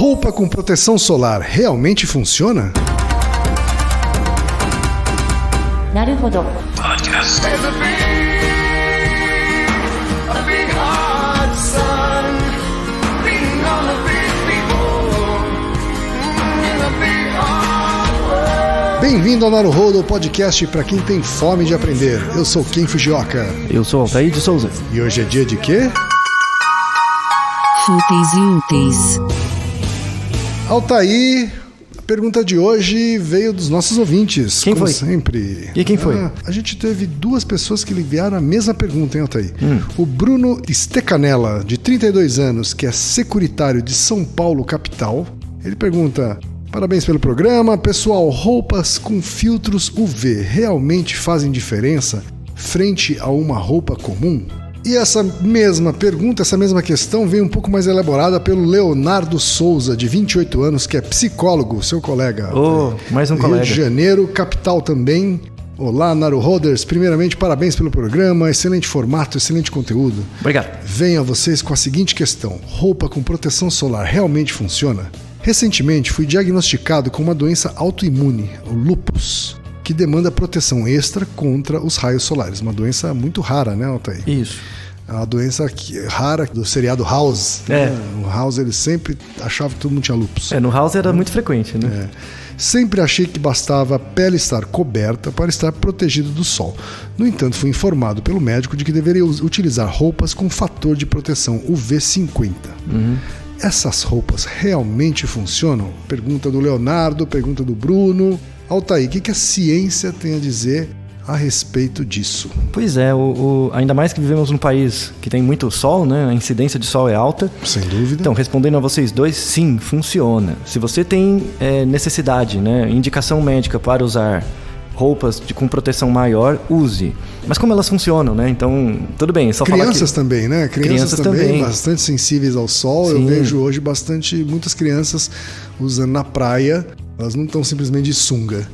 Roupa com proteção solar realmente funciona? Naruhodo. Podcast. Bem-vindo ao Naruhodo, o podcast para quem tem fome de aprender. Eu sou Ken Fujioka. Eu sou Altair de Souza. E hoje é dia de quê? Fúteis e úteis. Altair, a pergunta de hoje veio dos nossos ouvintes. Quem como foi? Sempre. E quem foi? A gente teve duas pessoas que lhe enviaram a mesma pergunta, hein, Altair? O Bruno Stecanella, de 32 anos, que é securitário de São Paulo, capital. Ele pergunta: parabéns pelo programa. Pessoal, roupas com filtros UV realmente fazem diferença frente a uma roupa comum? E essa mesma pergunta, essa mesma questão veio um pouco mais elaborada pelo Leonardo Souza, de 28 anos, que é psicólogo, seu colega. Mais um Rio colega. de Janeiro, capital também. Olá, Naruhoders. Primeiramente, parabéns pelo programa. Excelente formato, excelente conteúdo. Obrigado. Venho a vocês com a seguinte questão: roupa com proteção solar realmente funciona? Recentemente fui diagnosticado com uma doença autoimune, o lúpus, que demanda proteção extra contra os raios solares. Uma doença muito rara, né, Altair? Isso. É uma doença rara do seriado House. É. Né? No House ele sempre achava que todo mundo tinha lúpus. No House era muito frequente, né? Sempre achei que bastava a pele estar coberta para estar protegido do sol. No entanto, fui informado pelo médico de que deveria utilizar roupas com fator de proteção UV50. Essas roupas realmente funcionam? Pergunta do Leonardo, pergunta do Bruno. Altair, o que a ciência tem a dizer a respeito disso? Pois é, ainda mais que vivemos num país que tem muito sol, né? A incidência de sol é alta. Sem dúvida. Então, respondendo a vocês dois, sim, funciona. Se você tem necessidade, né, indicação médica para usar roupas com proteção maior, use. Mas como elas funcionam, né? Então, tudo bem, é só falar que... Crianças também, né? Crianças também, bastante sensíveis ao sol. Sim. Eu vejo hoje muitas crianças usando na praia. Elas não estão simplesmente de sunga.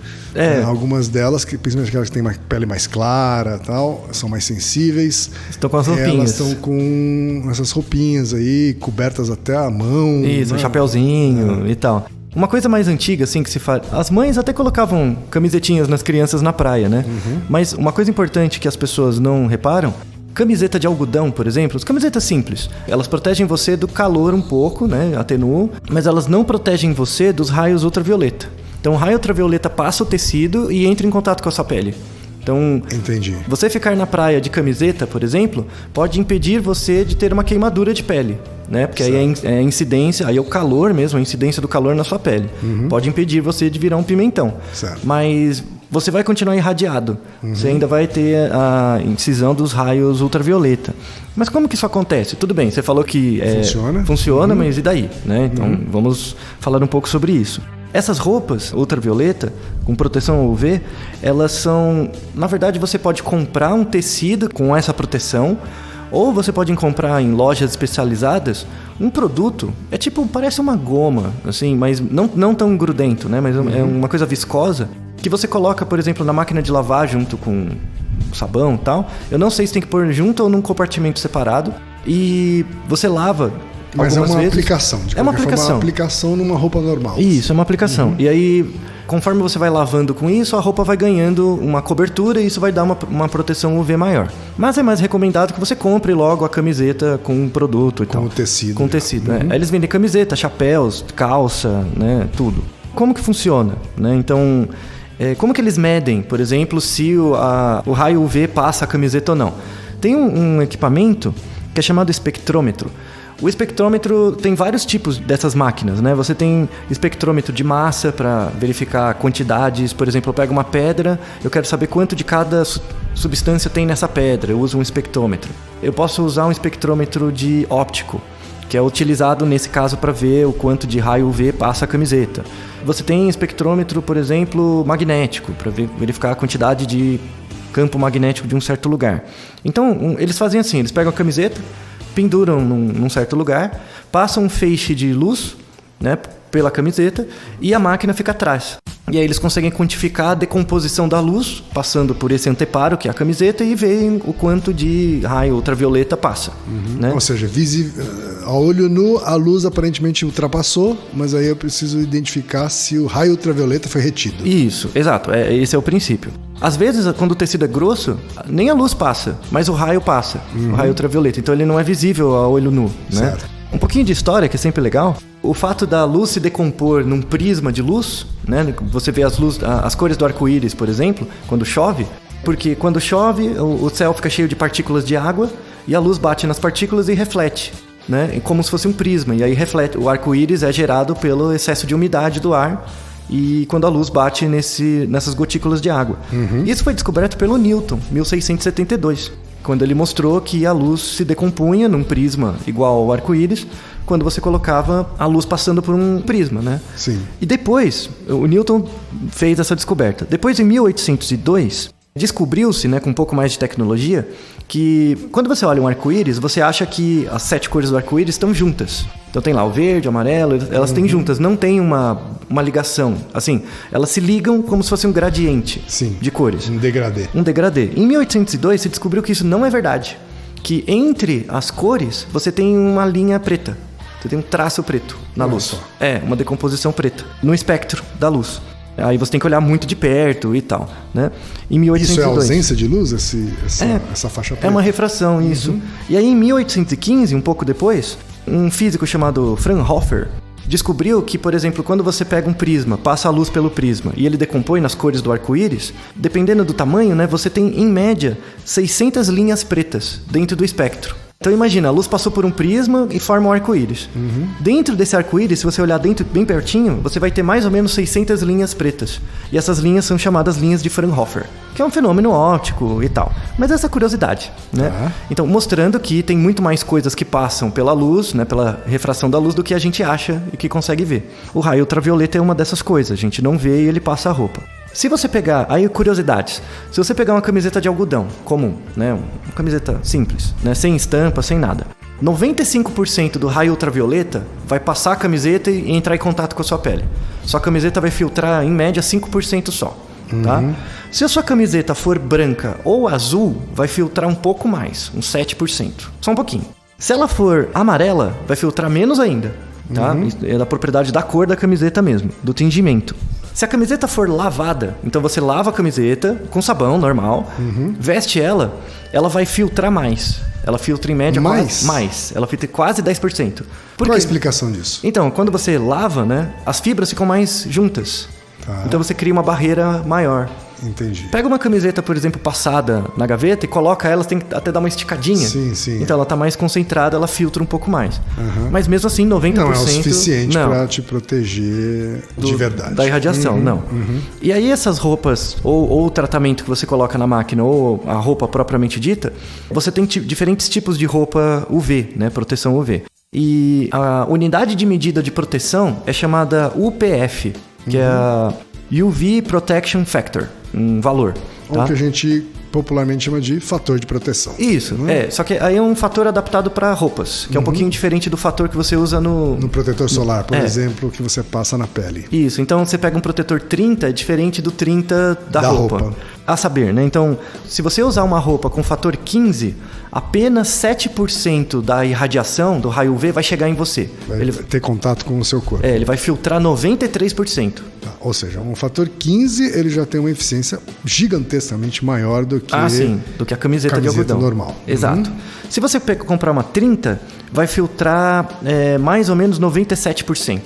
Algumas delas, principalmente aquelas que têm uma pele mais clara, tal, são mais sensíveis. Estão com as roupinhas. Elas estão com essas roupinhas aí, cobertas até a mão. Isso, né? um chapéuzinho e tal. Uma coisa mais antiga, assim, que se faz... As mães até colocavam camisetinhas nas crianças na praia, né? Mas uma coisa importante que as pessoas não reparam: camiseta de algodão, por exemplo, as camisetas simples, elas protegem você do calor um pouco, né? Atenuam, mas elas não protegem você dos raios ultravioleta. Então o raio ultravioleta passa o tecido e entra em contato com a sua pele. Então, entendi. Você ficar na praia de camiseta, por exemplo, pode impedir você de ter uma queimadura de pele, né? Porque certo. Aí é a incidência, aí é o calor mesmo, a incidência do calor na sua pele. Pode impedir você de virar um pimentão. Certo. Mas você vai continuar irradiado. Você ainda vai ter a incisão dos raios ultravioleta. Mas como que isso acontece? Tudo bem, você falou que funciona, mas e daí? Né? Então, vamos falar um pouco sobre isso. Essas roupas ultravioleta, com proteção UV, elas são... Na verdade, você pode comprar um tecido com essa proteção, ou você pode comprar em lojas especializadas um produto, parece uma goma, assim, mas não tão grudento, né? Mas é uma coisa viscosa, que você coloca, por exemplo, na máquina de lavar junto com sabão e tal. Eu não sei se tem que pôr junto ou num compartimento separado. E você lava... Mas é uma vezes. aplicação. É uma aplicação. É uma aplicação numa roupa normal. Isso, é uma aplicação. E aí, conforme você vai lavando com isso, a roupa vai ganhando uma cobertura e isso vai dar uma proteção UV maior. Mas é mais recomendado que você compre logo a camiseta com um produto e tal. Com o tecido. Com tecido, né? Aí eles vendem camiseta, chapéus, calça, né? Tudo. Como que funciona? Né? Então, como que eles medem, por exemplo, se o raio UV passa a camiseta ou não? Tem um equipamento que é chamado espectrômetro. O espectrômetro tem vários tipos dessas máquinas, né? Você tem espectrômetro de massa para verificar quantidades. Por exemplo, eu pego uma pedra, eu quero saber quanto de cada substância tem nessa pedra. Eu uso um espectrômetro. Eu posso usar um espectrômetro de óptico, que é utilizado nesse caso para ver o quanto de raio UV passa a camiseta. Você tem espectrômetro, por exemplo, magnético, para verificar a quantidade de campo magnético de um certo lugar. Então, eles fazem assim, eles pegam a camiseta, penduram num certo lugar, passam um feixe de luz, né, pela camiseta e a máquina fica atrás. E aí eles conseguem quantificar a decomposição da luz, passando por esse anteparo, que é a camiseta, e veem o quanto de raio ultravioleta passa. Né? Ou seja, a olho nu, a luz aparentemente ultrapassou, mas aí eu preciso identificar se o raio ultravioleta foi retido. Isso, exato. Esse é o princípio. Às vezes, quando o tecido é grosso, nem a luz passa, mas o raio passa, o raio ultravioleta. Então ele não é visível a olho nu. Né? Certo. Um pouquinho de história, que é sempre legal. O fato da luz se decompor num prisma de luz, né? Você vê as cores do arco-íris, por exemplo, quando chove, porque quando chove, o céu fica cheio de partículas de água e a luz bate nas partículas e reflete, né? Como se fosse um prisma, e aí reflete. O arco-íris é gerado pelo excesso de umidade do ar e quando a luz bate nessas gotículas de água. Isso foi descoberto pelo Newton, 1672. Quando ele mostrou que a luz se decompunha num prisma igual ao arco-íris, quando você colocava a luz passando por um prisma, né? Sim. E depois, o Newton fez essa descoberta. Depois, em 1802, descobriu-se, né, com um pouco mais de tecnologia, que quando você olha um arco-íris, você acha que as 7 cores do arco-íris estão juntas. Então tem lá o verde, o amarelo, elas têm juntas, não tem uma ligação. Assim, elas se ligam como se fosse um gradiente de cores. Um degradê. Um degradê. Em 1802 se descobriu que isso não é verdade. Que entre as cores você tem uma linha preta. Você tem um traço preto na luz. Só. Uma decomposição preta no espectro da luz. Aí você tem que olhar muito de perto e tal, né? Em 1802, isso é ausência de luz, essa faixa preta? É uma refração, isso. E aí em 1815, um pouco depois, um físico chamado Fraunhofer descobriu que, por exemplo, quando você pega um prisma, passa a luz pelo prisma e ele decompõe nas cores do arco-íris, dependendo do tamanho, né, você tem, em média, 600 linhas pretas dentro do espectro. Então imagina, a luz passou por um prisma e forma um arco-íris. Dentro desse arco-íris, se você olhar dentro bem pertinho, você vai ter mais ou menos 600 linhas pretas. E essas linhas são chamadas linhas de Fraunhofer, que é um fenômeno óptico e tal. Mas essa curiosidade, né? Então, mostrando que tem muito mais coisas que passam pela luz, né, pela refração da luz, do que a gente acha e que consegue ver. O raio ultravioleta é uma dessas coisas, a gente não vê e ele passa a roupa. Se você pegar, aí curiosidades, se você pegar uma camiseta de algodão comum, né, uma camiseta simples, né, sem estampa, sem nada, 95% do raio ultravioleta vai passar a camiseta e entrar em contato com a sua pele. Sua camiseta vai filtrar, em média, 5% só. Tá? Se a sua camiseta for branca ou azul, vai filtrar um pouco mais, uns 7%. Só um pouquinho. Se ela for amarela, vai filtrar menos ainda. Tá? É da propriedade da cor da camiseta mesmo, do tingimento. Se a camiseta for lavada, então você lava a camiseta com sabão normal, veste ela vai filtrar mais. Ela filtra em média mais. Ela filtra quase 10%. Qual a explicação disso? Então, quando você lava, né, as fibras ficam mais juntas. Tá. Então você cria uma barreira maior. Entendi. Pega uma camiseta, por exemplo, passada na gaveta e coloca ela, você tem que até dar uma esticadinha. Sim. Então ela tá mais concentrada, ela filtra um pouco mais. Mas mesmo assim, 90%... Não é o suficiente para te proteger de verdade. Da irradiação, não. E aí essas roupas, ou o tratamento que você coloca na máquina, ou a roupa propriamente dita, você tem diferentes tipos de roupa UV, né? Proteção UV. E a unidade de medida de proteção é chamada UPF, que é a UV Protection Factor, um valor. Ou que a gente popularmente chama de fator de proteção. Isso, só que aí é um fator adaptado para roupas, que é um pouquinho diferente do fator que você usa no protetor solar, por exemplo, que você passa na pele. Isso, então você pega um protetor 30, é diferente do 30 da roupa. A saber, né? Então, se você usar uma roupa com fator 15, apenas 7% da irradiação do raio UV vai chegar em você. Vai ter contato com o seu corpo. Ele vai filtrar 93%. Tá, ou seja, um fator 15, ele já tem uma eficiência gigantescamente maior do que do que a camiseta de algodão normal. Exato. Se você comprar uma 30, vai filtrar mais ou menos 97%.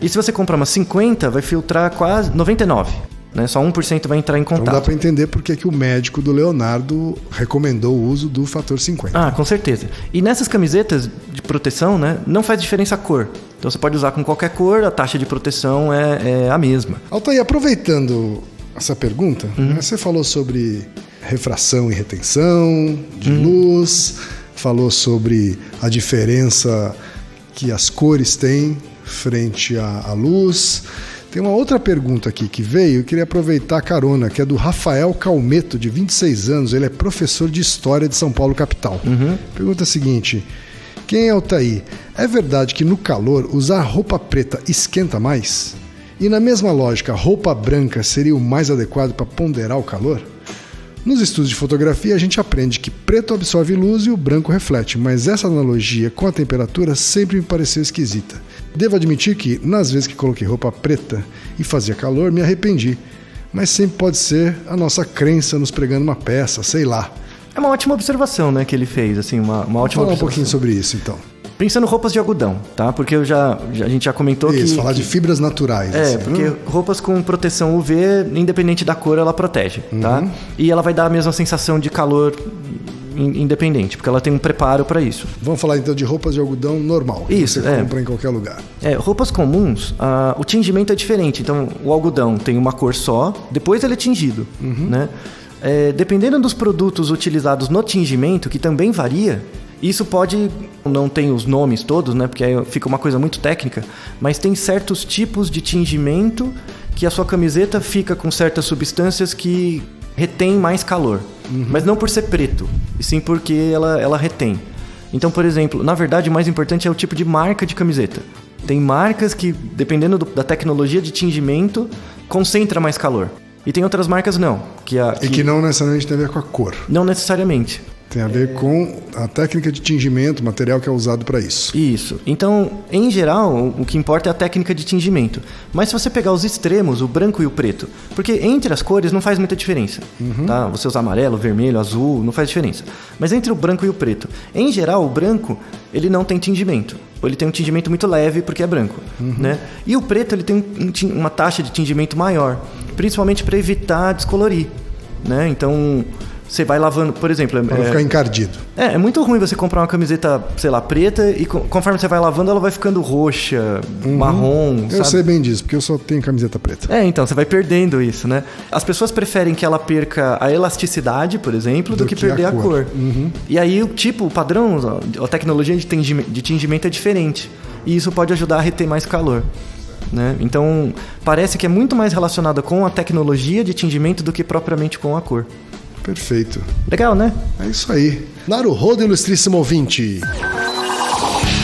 E se você comprar uma 50, vai filtrar quase 99%. Né? Só 1% vai entrar em contato. Então dá para entender porque que o médico do Leonardo recomendou o uso do fator 50. Com certeza. E nessas camisetas de proteção, né, não faz diferença a cor. Então você pode usar com qualquer cor, a taxa de proteção é a mesma. Altair, aproveitando essa pergunta, você falou sobre refração e retenção de luz, falou sobre a diferença que as cores têm frente à luz. Tem uma outra pergunta aqui que veio, eu queria aproveitar a carona, que é do Rafael Calmeto, de 26 anos, ele é professor de História de São Paulo, capital. Pergunta a seguinte: quem é Altair? É verdade que no calor usar roupa preta esquenta mais? E na mesma lógica, roupa branca seria o mais adequado para ponderar o calor? Nos estudos de fotografia, a gente aprende que preto absorve luz e o branco reflete, mas essa analogia com a temperatura sempre me pareceu esquisita. Devo admitir que, nas vezes que coloquei roupa preta e fazia calor, me arrependi. Mas sempre pode ser a nossa crença nos pregando uma peça, sei lá. É uma ótima observação, né, que ele fez, assim, uma ótima observação. Falar um pouquinho sobre isso, então. Pensando em roupas de algodão, tá? Porque a gente já comentou isso, que... falar de fibras naturais. É, porque roupas com proteção UV, independente da cor, ela protege, tá? E ela vai dar a mesma sensação de calor independente, porque ela tem um preparo para isso. Vamos falar então de roupas de algodão normal, que isso, você compra em qualquer lugar. Roupas comuns, o tingimento é diferente. Então, o algodão tem uma cor só, depois ele é tingido, né? Dependendo dos produtos utilizados no tingimento, que também varia, isso pode... Não tem os nomes todos, né? Porque aí fica uma coisa muito técnica, mas tem certos tipos de tingimento que a sua camiseta fica com certas substâncias que retém mais calor. Mas não por ser preto, e sim porque ela retém. Então, por exemplo, na verdade o mais importante é o tipo de marca de camiseta. Tem marcas que, dependendo da tecnologia de tingimento, concentra mais calor. E tem outras marcas não. E que não necessariamente tem a ver com a cor. Não necessariamente. Tem a ver com a técnica de tingimento, o material que é usado para isso. Isso. Então, em geral, o que importa é a técnica de tingimento. Mas se você pegar os extremos, o branco e o preto, porque entre as cores não faz muita diferença. Tá? Você usar amarelo, vermelho, azul, não faz diferença. Mas entre o branco e o preto, em geral, o branco, ele não tem tingimento. Ele tem um tingimento muito leve porque é branco. Né? E o preto, ele tem uma taxa de tingimento maior, principalmente para evitar descolorir. Né? Então... Você vai lavando, por exemplo... Para ficar encardido. É muito ruim você comprar uma camiseta, sei lá, preta e conforme você vai lavando ela vai ficando roxa, marrom, Eu sei bem disso, porque eu só tenho camiseta preta. Então, você vai perdendo isso, né? As pessoas preferem que ela perca a elasticidade, por exemplo, do que perder a cor. E aí o padrão, a tecnologia de tingimento é diferente. E isso pode ajudar a reter mais calor. Né? Então, parece que é muito mais relacionado com a tecnologia de tingimento do que propriamente com a cor. Perfeito. Legal, né? É isso aí. Naruhodo, ilustríssimo ouvinte.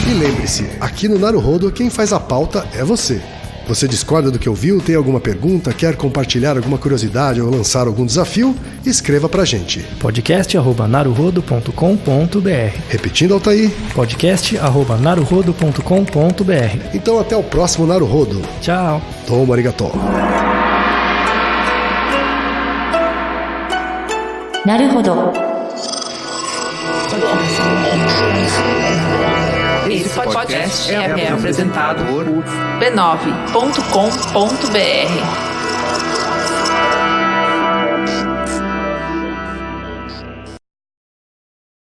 E lembre-se, aqui no Naruhodo, quem faz a pauta é você. Você discorda do que ouviu, tem alguma pergunta, quer compartilhar alguma curiosidade ou lançar algum desafio? Escreva pra gente. podcast@naruhodo.com.br. Repetindo, Altair. podcast@naruhodo.com.br. Então até o próximo Naruhodo. Tchau. Domo arigatou. なるほど。 Esse podcast é apresentado por b9.com.br.